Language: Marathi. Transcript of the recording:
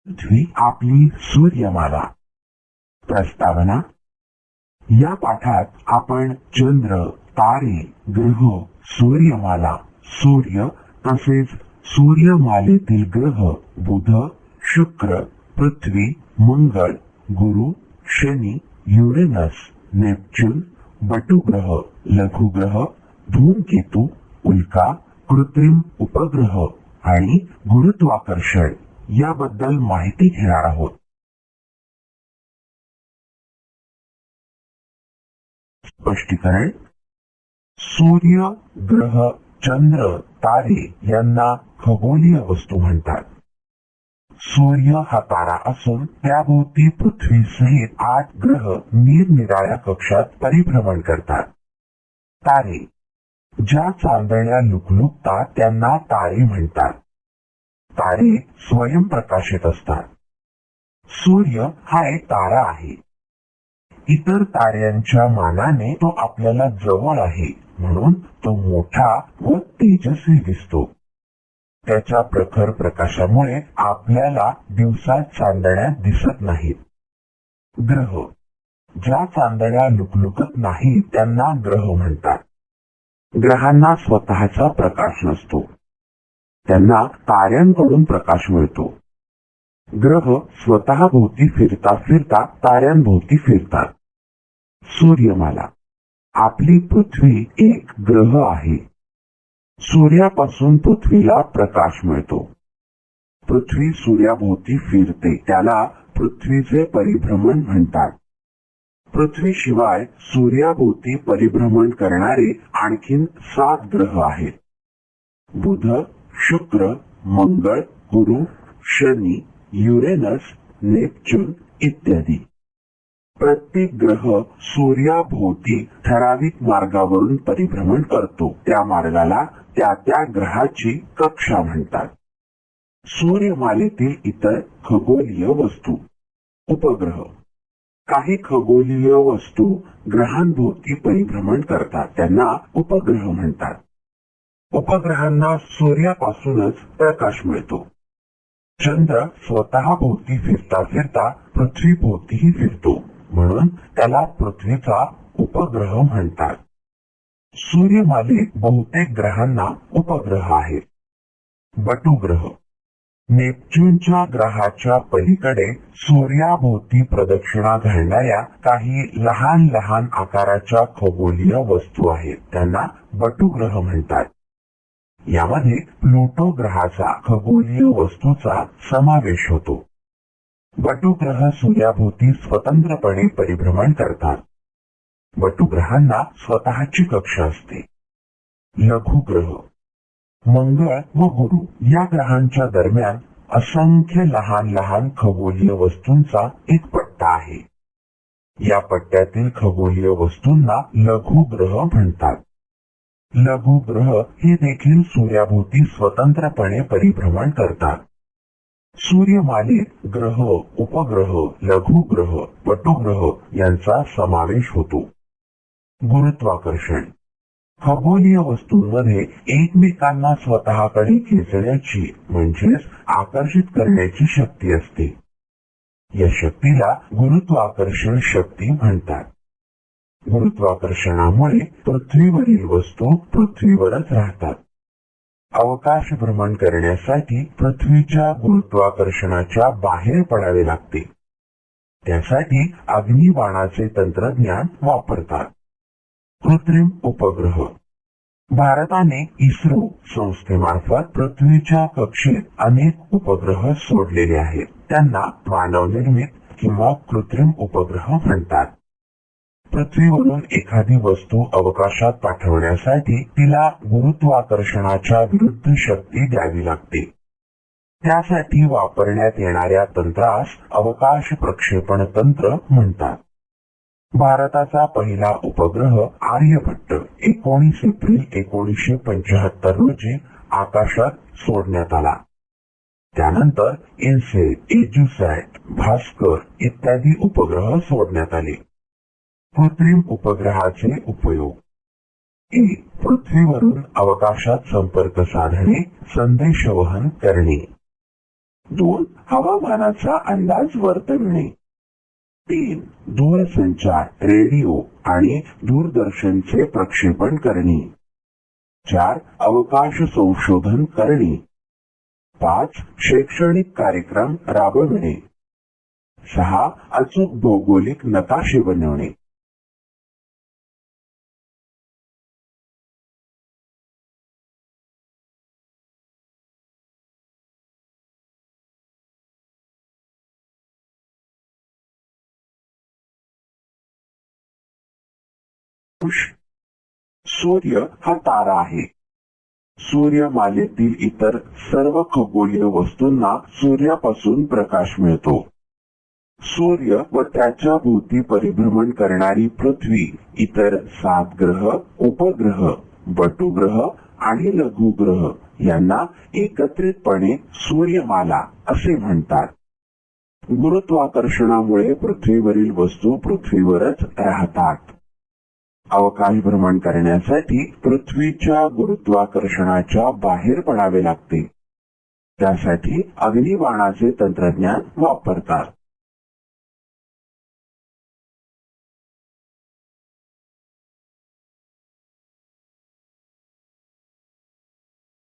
पृथ्वी आपली सूर्यमाला. प्रस्तावना. या पाठात आपण चंद्र, तारे, ग्रह, सूर्यमाला, सूर्य तसेच सूर्यमालेतील ग्रह बुध, शुक्र, पृथ्वी, मंगळ, गुरु, शनी, युरेनस, नेपच्यून, बटुग्रह, लघुग्रह, धूमकेतू, उल्का, कृत्रिम उपग्रह आणि गुरुत्वाकर्षण याबद्दल माहिती घेणार आहोत. स्पष्टीकरण. सूर्य, ग्रह, चंद्र, तारे यांना खगोलीय वस्तू म्हणतात. सूर्य हा तारा असून त्याभोवती पृथ्वीसहित 8 ग्रह निरनिराळ्या कक्षात परिभ्रमण करतात. तारे. ज्या चांदण्या लुकलुकतात त्यांना तारे म्हणतात. तारे स्वयंप्रकाशित असतात. सूर्य हा एक तारा आहे. इतर ताऱ्यांच्या मानाने तो आपल्याला जवळ आहे, म्हणून तो मोठा व तेजस्वी दिसतो. त्याच्या प्रखर प्रकाशामुळे आपल्याला दिवसात चांदण्या दिसत नाहीत. ग्रह. ज्या चांदण्या लुकलुकत नाहीत त्यांना ग्रह म्हणतात. ग्रहांना स्वतःचा प्रकाश नसतो. त्यांना ताऱ्यांकडून प्रकाश मिळतो. ग्रह स्वतः भोवती फिरता फिरता ताऱ्यांभोवती फिरतात. सूर्यमाला. आपली पृथ्वी एक ग्रह आहे. सूर्यापासून पृथ्वीला प्रकाश मिळतो. पृथ्वी सूर्याभोवती फिरते, त्याला पृथ्वीचे परिभ्रमण म्हणतात. पृथ्वीशिवाय सूर्याभोवती परिभ्रमण करणारे आणखीन 7 ग्रह आहेत. बुध, शुक्र, मंगळ, गुरु, शनी, युरेनस, नेपच्यून इत्यादी. प्रत्येक ग्रह सूर्याभोवती ठराविक मार्गावरून परिभ्रमण करतो. त्या मार्गाला त्या ग्रहाची कक्षा म्हणतात. सूर्यमालेतील इतर खगोलीय वस्तू. उपग्रह. काही खगोलीय वस्तू ग्रहांभोवती परिभ्रमण करतात, त्यांना उपग्रह म्हणतात. उपग्रहांना सूर्यापासूनच प्रकाश मिळतो. चंद्र स्वतः भोवती फिरता फिरता पृथ्वीभोवतीही फिरतो, म्हणून त्याला पृथ्वीचा उपग्रह म्हणतात. सूर्यमालेत बहुतेक ग्रहांना उपग्रह आहेत. बटुग्रह. नेपच्यूनच्या ग्रहाच्या पलीकडे सूर्याभोवती प्रदक्षिणा घालणाऱ्या काही लहान लहान आकाराच्या खगोलीय वस्तू आहेत, त्यांना बटुग्रह म्हणतात. यामध्ये प्लुटो ग्रहाचा खगोलीय वस्तूचा समावेश होतो. बटुग्रह सूर्याभोवती स्वतंत्रपणे परिभ्रमण करतात. बटुग्रहांना स्वतःची कक्षा असते. लघुग्रह. मंगळ व गुरु या ग्रहांच्या दरम्यान असंख्य लहान लहान खगोलीय वस्तूंचा एक पट्टा आहे. या पट्ट्यातील खगोलीय वस्तूंना लघुग्रह म्हणतात. लघुग्रह हे देखील सूर्याभोवती स्वतंत्रपणे परिभ्रमण करतात. सूर्यमालेत ग्रह, उपग्रह, लघुग्रह, बटुग्रह यांचा समावेश होतो. गुरुत्वाकर्षण. खगोलीय वस्तूंमध्ये एकमेकांना स्वतःकडे खेचण्याची म्हणजेच आकर्षित करण्याची शक्ती असते. या शक्तीला गुरुत्वाकर्षण शक्ती म्हणतात. गुरुत्वाकर्षणामुळे पृथ्वीवरील वस्तू पृथ्वीवरच राहतात. अवकाश भ्रमण करण्यासाठी पृथ्वीच्या गुरुत्वाकर्षणाच्या बाहेर पडावे लागते. त्यासाठी अग्निबाणाचे तंत्रज्ञान वापरतात. कृत्रिम उपग्रह. भारताने इस्रो संस्थेमार्फत पृथ्वीच्या कक्षेत अनेक उपग्रह सोडलेले आहेत. त्यांना मानवनिर्मित किंवा कृत्रिम उपग्रह म्हणतात. पृथ्वीवरून एखादी वस्तू अवकाशात पाठवण्यासाठी तिला गुरुत्वाकर्षणाच्या विरुद्ध शक्ती द्यावी लागते. त्यासाठी वापरण्यात येणाऱ्या तंत्रास अवकाश प्रक्षेपण तंत्र म्हणतात. भारताचा पहिला उपग्रह आर्यभट्ट 19 एप्रिल 1975 रोजी आकाशात सोडण्यात आला. त्यानंतर इन्सेट, एज्युसॅट, भास्कर इत्यादी उपग्रह सोडण्यात आले. कृत्रिम उपग्रहाचे उपयोग. 1. पृथ्वीवरून अवकाशात संपर्क साधणे, संदेशवहन करणे. 2. हवामानाचा अंदाज वर्तविणे. 3. दूरसंचार, रेडिओ आणि दूरदर्शनचे प्रक्षेपण करणे. 4. अवकाश संशोधन करणे. 5. शैक्षणिक कार्यक्रम राबविणे. 6. अचूक भौगोलिक नकाशे बनवणे. सूर्य हा तारा आहे. सूर्यमालेतील इतर सर्व खगोलीय वस्तूंना सूर्यापासून प्रकाश मिळतो. सूर्य व त्याच्या भोवती परिभ्रमण करणारी पृथ्वी, इतर 7 ग्रह, उपग्रह, बटुग्रह आणि लघुग्रह यांना एकत्रितपणे सूर्यमाला असे म्हणतात. गुरुत्वाकर्षणामुळे पृथ्वीवरील वस्तू पृथ्वीवरच राहतात. अवकाश भ्रमण करण्यासाठी पृथ्वीच्या गुरुत्वाकर्षणाच्या बाहेर पडावे लागते. त्यासाठी अग्निबाणाचे तंत्रज्ञान वापरतात.